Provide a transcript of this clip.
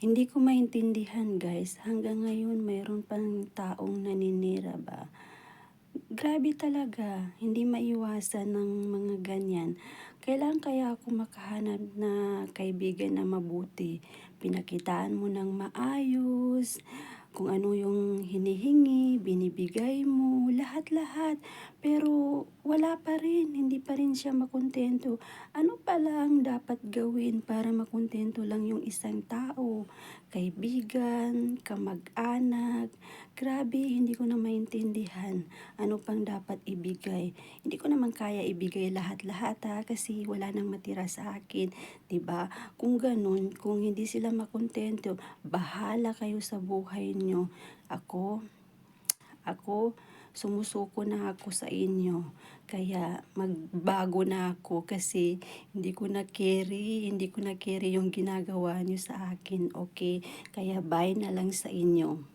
Hindi ko maintindihan guys, hanggang ngayon mayroon pang taong naninira ba? Grabe talaga, hindi maiwasan ng mga ganyan. Kailan kaya ako makahanap na kaibigan na mabuti? Pinakitaan mo ng maayos, kung ano yung hinihingi, binibigay mo, lahat-lahat. Pero wala pa rin, hindi pa rin siya makontento. Ano pala ang dapat gawin para makontento lang yung isang tao? Kaibigan, kamag-anak, grabe, hindi ko na maintindihan. Ano pang dapat ibigay? Hindi ko naman kaya ibigay lahat-lahat kasi wala nang matira sa akin, 'di ba? Kung ganun, kung hindi sila makontento, bahala kayo sa buhay niyo. Ako, ako, sumusuko na ako sa inyo. Kaya magbago na ako kasi hindi ko na carry yung ginagawa niyo sa akin, okay? Kaya bye na lang sa inyo.